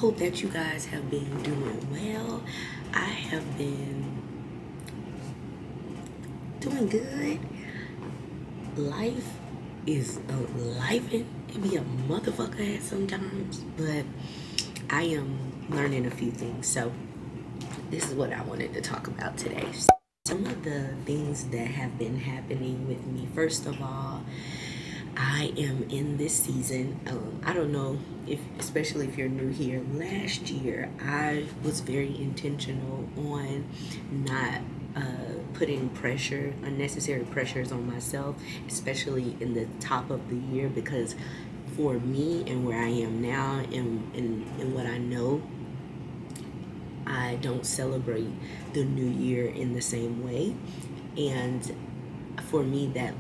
Hope that you guys have been doing well. I have been doing good. Life is a life. It be a motherfucker at sometimes, but I am learning a few things. So this is what I wanted to talk about today. Some of the things that have been happening with me. First of all, I am in this season. I don't know if, especially if you're new here, last year I was very intentional on not putting unnecessary pressures on myself, especially in the top of the year, because for me and where I am now and what I know, I don't celebrate the new year in the same way. And for me, that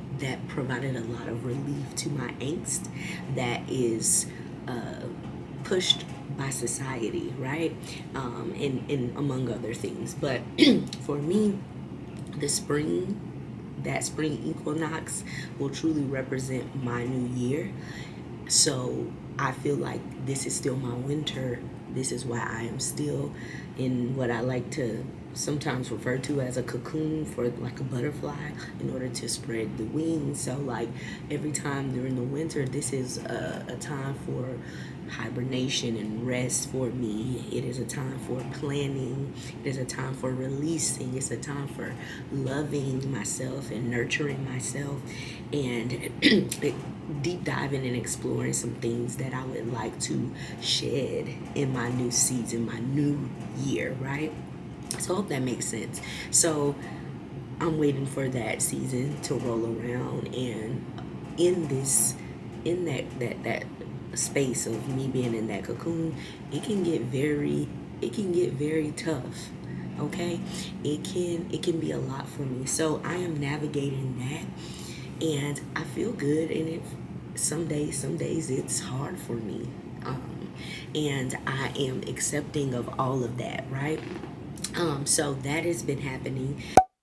provided a lot of relief to my angst that is pushed by society, right? And among other things. But for me, the spring, that spring equinox will truly represent my new year. So I feel like this is still my winter. This is why I am still in what I like to sometimes refer to as a cocoon, for like a butterfly, in order to spread the wings. So like every time during the winter, this is a time for hibernation and rest for me. It is a time for planning. It is a time for releasing. It's a time for loving myself and nurturing myself, and deep diving and exploring some things that I would like to shed in my new season, my new year, right? So I hope that makes sense. So I'm waiting for that season to roll around, and in this, in that space of me being in that cocoon, it can get very tough. Okay, it can be a lot for me. So I am navigating that, and I feel good in it. Some days it's hard for me, and I am accepting of all of that, right? So that has been happening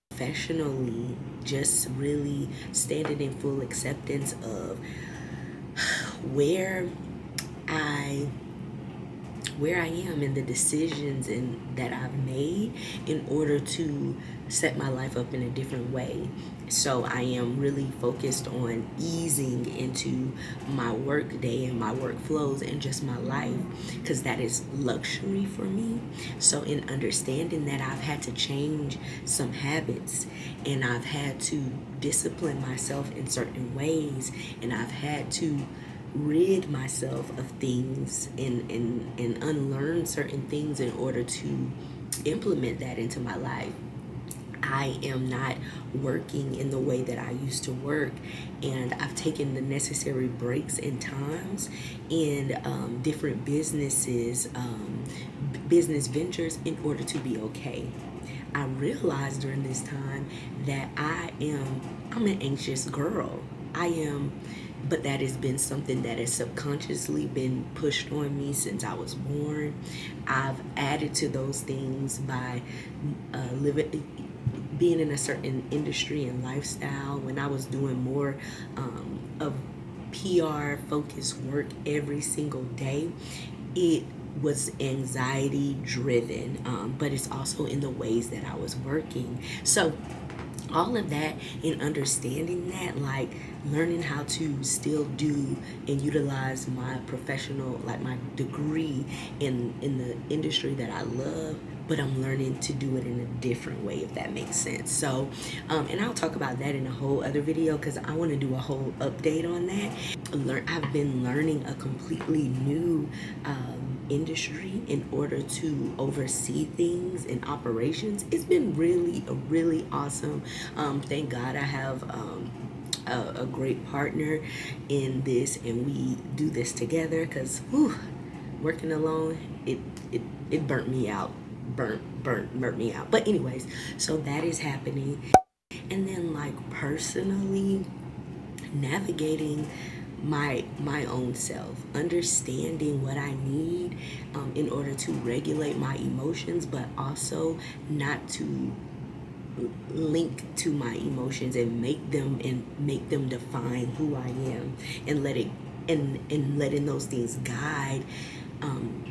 professionally, just really standing in full acceptance of where I where I am and the decisions that I've made in order to set my life up in a different way. So I am really focused on easing into my work day and my workflows and just my life, because that is luxury for me. So in understanding that, I've had to change some habits, and I've had to discipline myself in certain ways, and I've had to rid myself of things and unlearn certain things in order to implement that into my life. I am not working in the way that I used to work, and I've taken the necessary breaks and times in different business ventures in order to be okay. I realized during this time that I'm an anxious girl. I am, but that has been something that has subconsciously been pushed on me since I was born. I've added to those things by being in a certain industry and lifestyle. When I was doing more of PR focused work every single day, it was anxiety driven, but it's also in the ways that I was working. So all of that, in understanding that, like learning how to still do and utilize my professional, like my degree in the industry that I love, but I'm learning to do it in a different way, if that makes sense. So and I'll talk about that in a whole other video, because I want to do a whole update on that. I've been learning a completely new industry in order to oversee things in operations. It's been really awesome. Thank God I have a great partner in this, and we do this together, because working alone, it burnt me out. Burnt me out. But anyways, so that is happening. And then, like, personally, navigating my own self, understanding what I need in order to regulate my emotions, but also not to link to my emotions and make them define who I am, and letting those things guide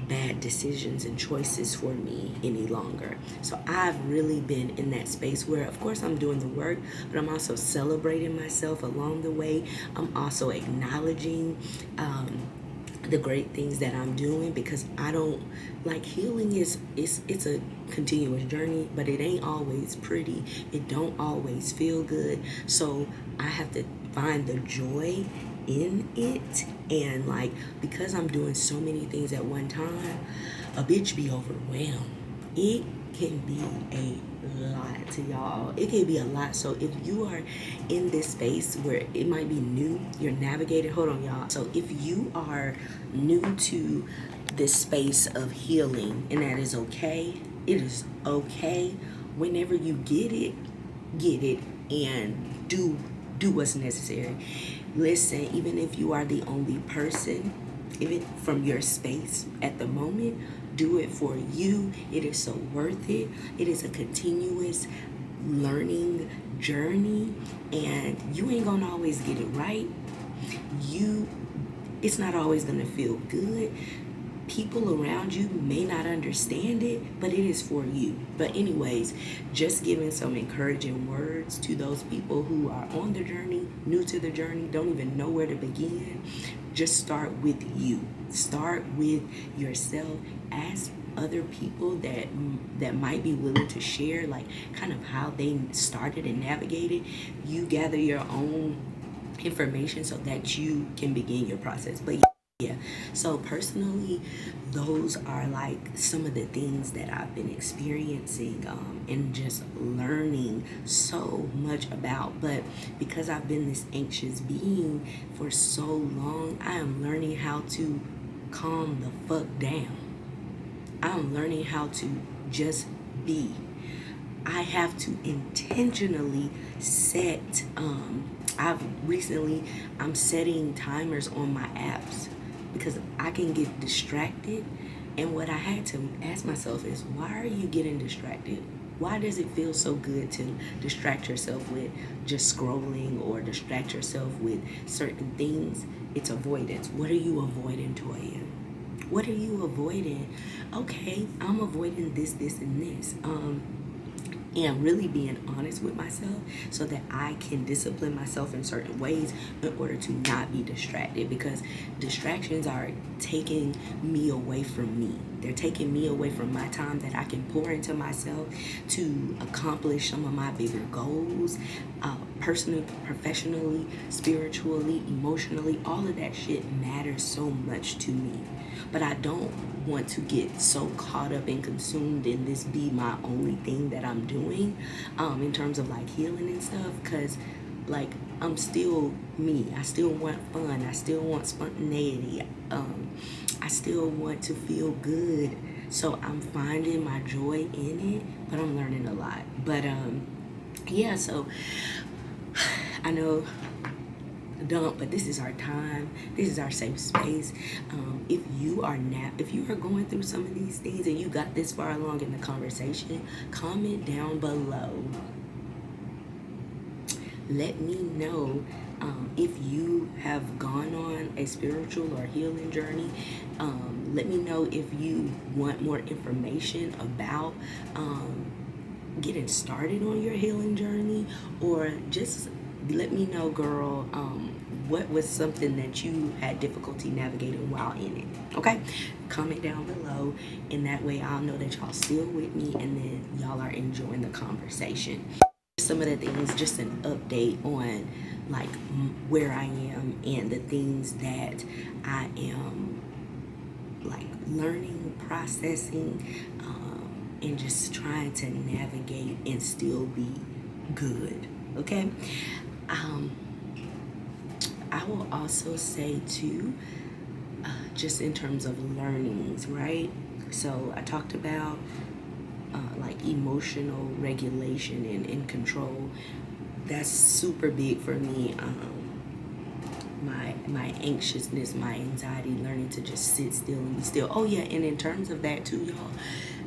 bad decisions and choices for me any longer. So I've really been in that space where, of course, I'm doing the work, but I'm also celebrating myself along the way. I'm also acknowledging the great things that I'm doing, because I don't like healing it's a continuous journey, but it ain't always pretty. It don't always feel good. So I have to find the joy in it, and like, because I'm doing so many things at one time, a bitch be overwhelmed. It can be a lot to y'all. It can be a lot. So if you are in this space where it might be new, you're navigating, hold on y'all. So if you are new to this space of healing, and that is okay, it is okay. Whenever you get it, and do what's necessary. Listen, even if you are the only person, even from your space at the moment, do it for you. It is so worth it. It is a continuous learning journey, and you ain't gonna always get it right. It's not always gonna feel good. People around you may not understand it, but it is for you. But anyways, just giving some encouraging words to those people who are on the journey, new to the journey, don't even know where to begin. Just start with you. Start with yourself. Ask other people that might be willing to share, like, kind of how they started and navigated. You gather your own information so that you can begin your process. But yeah, so personally, those are like some of the things that I've been experiencing and just learning so much about. But because I've been this anxious being for so long, I am learning how to calm the fuck down. I'm learning how to just be. I have to intentionally set, I'm setting timers on my apps, because I can get distracted. And what I had to ask myself is, why are you getting distracted? Why does it feel so good to distract yourself with just scrolling, or distract yourself with certain things? It's avoidance. What are you avoiding, Toya? What are you avoiding? Okay, I'm avoiding this, and this. And really being honest with myself so that I can discipline myself in certain ways in order to not be distracted, because distractions are taking me away from me. They're taking me away from my time that I can pour into myself to accomplish some of my bigger goals, personally, professionally, spiritually, emotionally. All of that shit matters so much to me. But I don't want to get so caught up and consumed in this be my only thing that I'm doing in terms of like healing and stuff, because like I'm still me. I still want fun. I still want spontaneity. I still want to feel good. So I'm finding my joy in it, but I'm learning a lot. But yeah, so I know dump, but this is our time. This is our safe space. If you are going through some of these things and you got this far along in the conversation, comment down below. Let me know if you have gone on a spiritual or healing journey. Let me know if you want more information about getting started on your healing journey, or just let me know, girl, what was something that you had difficulty navigating while in it. Okay, comment down below, and that way I'll know that y'all still with me, and then y'all are enjoying the conversation. Some of the things, just an update on like where I am and the things that I am like learning, processing, and just trying to navigate and still be good. Okay. I will also say too, just in terms of learnings, right? So I talked about like emotional regulation and control. That's super big for me. My anxiousness, my anxiety, learning to just sit still and be still. Oh yeah, and in terms of that too, y'all,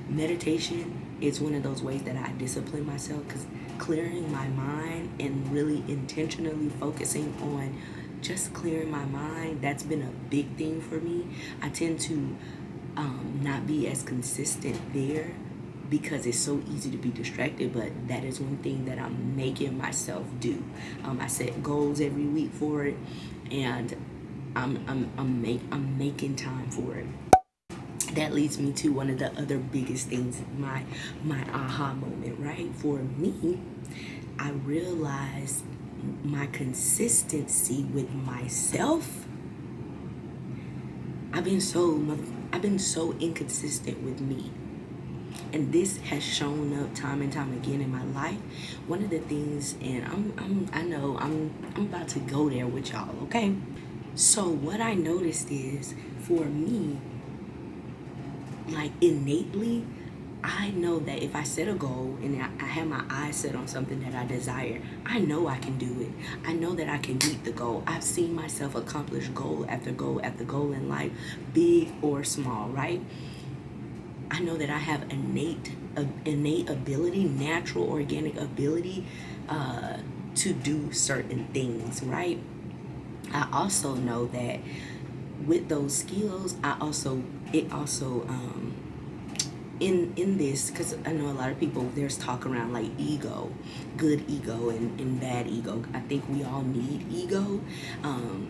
meditation is one of those ways that I discipline myself, because clearing my mind and really intentionally focusing on just clearing my mind, that's been a big thing for me. I tend to not be as consistent there because it's so easy to be distracted. But that is one thing that I'm making myself do. I set goals every week for it, and I'm making time for it. That leads me to one of the other biggest things, my aha moment, right? For me, I realized my consistency with myself. I've been so inconsistent with me. And this has shown up time and time again in my life. One of the things, and I know I'm about to go there with y'all, okay? So what I noticed is, for me, like innately, I know that if I set a goal and I have my eyes set on something that I desire, I know I can do it. I know that I can meet the goal. I've seen myself accomplish goal after goal after goal in life, big or small, right? I know that I have innate ability, natural, organic ability to do certain things, right? I also know that with those skills, in this, because I know a lot of people, there's talk around like ego, good ego and bad ego. I think we all need ego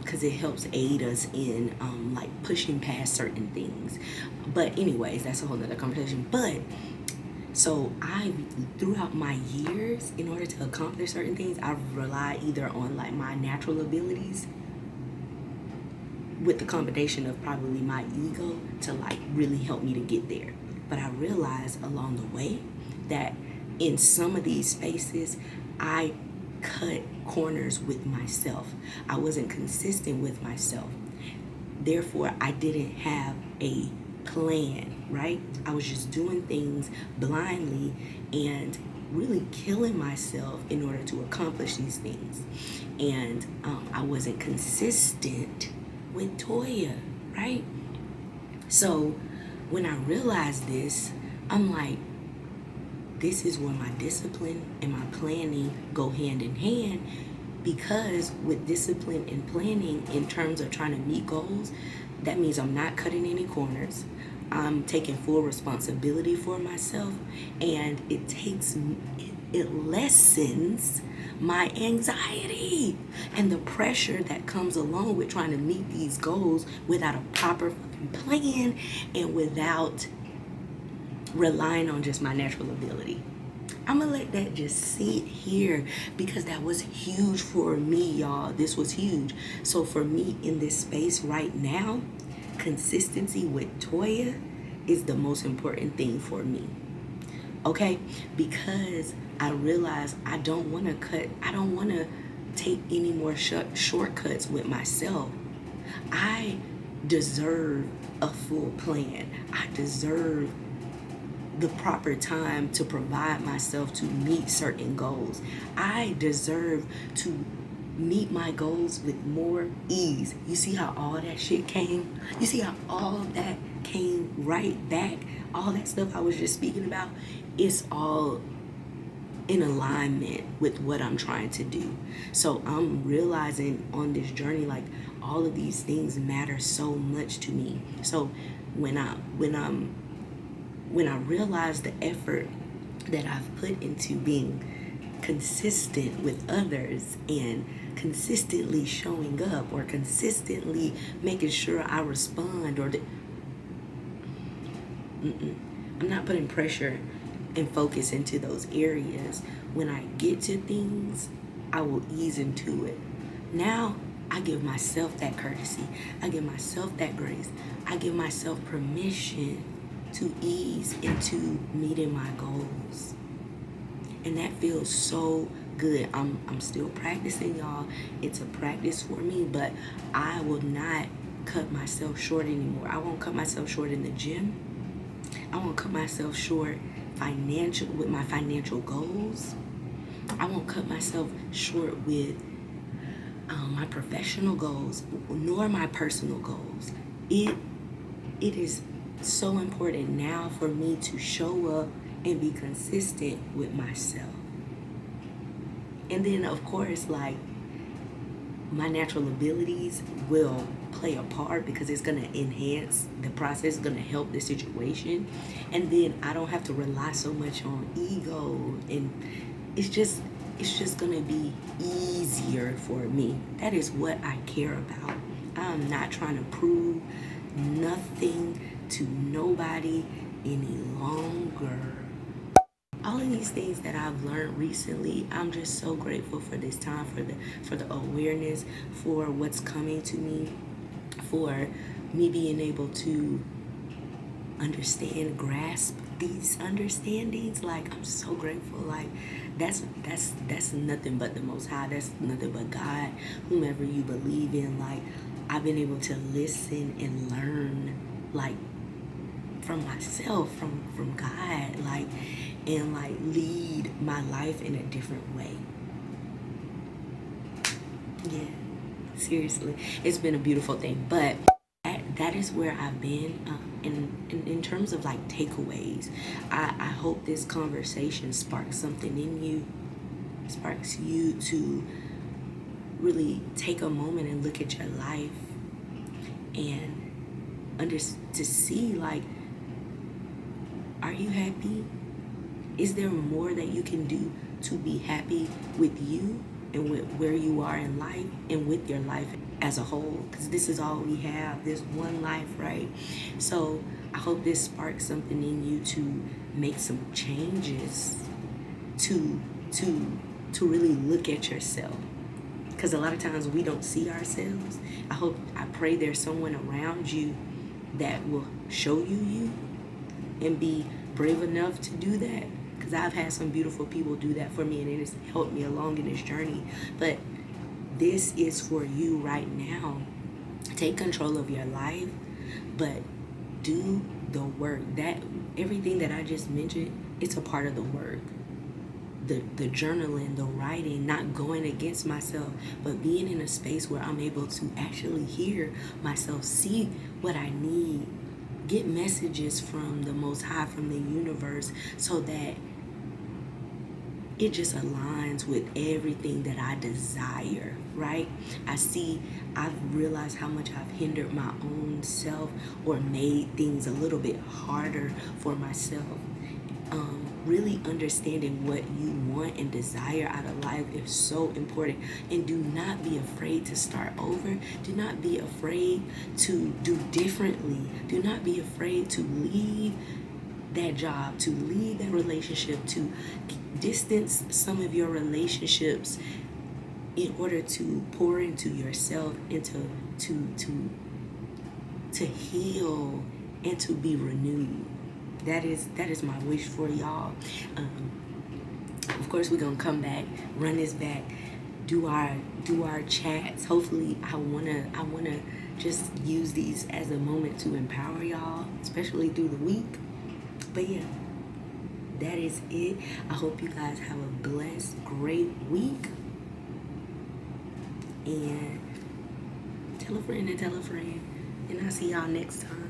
because it helps aid us in like pushing past certain things. But anyways, that's a whole nother conversation. But so throughout my years, in order to accomplish certain things, I've relied either on like my natural abilities with the combination of probably my ego to like really help me to get there. But I realized along the way that in some of these spaces, I cut corners with myself. I wasn't consistent with myself. Therefore, I didn't have a plan, right? I was just doing things blindly and really killing myself in order to accomplish these things. And I wasn't consistent with Toya, right? So when I realized this, I'm like, this is where my discipline and my planning go hand in hand, because with discipline and planning in terms of trying to meet goals, that means I'm not cutting any corners. I'm taking full responsibility for myself, and it lessens my anxiety and the pressure that comes along with trying to meet these goals without a proper plan and without relying on just my natural ability. I'm gonna let that just sit here because that was huge for me, y'all. This was huge. So for me in this space right now, consistency with Toya is the most important thing for me. Okay? Because I realize I don't want to take any more shortcuts with myself. I deserve a full plan. I deserve the proper time to provide myself to meet certain goals. I deserve to meet my goals with more ease. You see how all that shit came? You see how all that came right back? All that stuff I was just speaking about, it's all in alignment with what I'm trying to do. So I'm realizing on this journey, like, all of these things matter so much to me. So when I realize the effort that I've put into being consistent with others and consistently showing up or consistently making sure I respond, I'm not putting pressure and focus into those areas. When I get to things, I will ease into it. Now I give myself that courtesy. I give myself that grace. I give myself permission to ease into meeting my goals. And that feels so good. I'm still practicing, y'all. It's a practice for me, but I will not cut myself short anymore. I won't cut myself short in the gym. I won't cut myself short with my financial goals. I won't cut myself short with my professional goals, nor my personal goals. It is so important now for me to show up and be consistent with myself. And then, of course, like, my natural abilities will play a part because it's going to enhance the process, it's going to help the situation. And then I don't have to rely so much on ego, and it's just going to be easier for me. That is what I care about. I'm not trying to prove nothing to nobody any longer. All of these things that I've learned recently, I'm just so grateful for this time, for the awareness, for what's coming to me, for me being able to understand, grasp these understandings. Like, I'm so grateful. Like, that's nothing but the Most High. That's nothing but God, whomever you believe in. Like, I've been able to listen and learn, like, from myself, from God, like, and like lead my life in a different way. Yeah, seriously, it's been a beautiful thing. But that is where I've been. In terms of like takeaways, I hope this conversation sparks something in you, sparks you to really take a moment and look at your life and to see, like, are you happy? Is there more that you can do to be happy with you and with where you are in life and with your life as a whole? Because this is all we have, this one life, right? So I hope this sparks something in you to make some changes, to really look at yourself. Because a lot of times we don't see ourselves. I pray there's someone around you that will show you and be brave enough to do that. Because I've had some beautiful people do that for me, and it has helped me along in this journey. But this is for you right now. Take control of your life, but do the work. That everything that I just mentioned, it's a part of the work. The journaling, the writing, not going against myself, but being in a space where I'm able to actually hear myself, see what I need, get messages from the Most High, from the universe, so that it just aligns with everything that I desire, right? I've realized how much I've hindered my own self or made things a little bit harder for myself. Really understanding what you want and desire out of life is so important. And do not be afraid to start over. Do not be afraid to do differently. Do not be afraid to leave that job, to leave that relationship, to distance some of your relationships in order to pour into yourself and to heal and to be renewed. That is my wish for y'all. Of course, we're gonna come back, run this back, do our chats. Hopefully, I wanna just use these as a moment to empower y'all, especially through the week. But yeah, that is it. I hope you guys have a blessed, great week. And tell a friend and tell a friend. And I'll see y'all next time.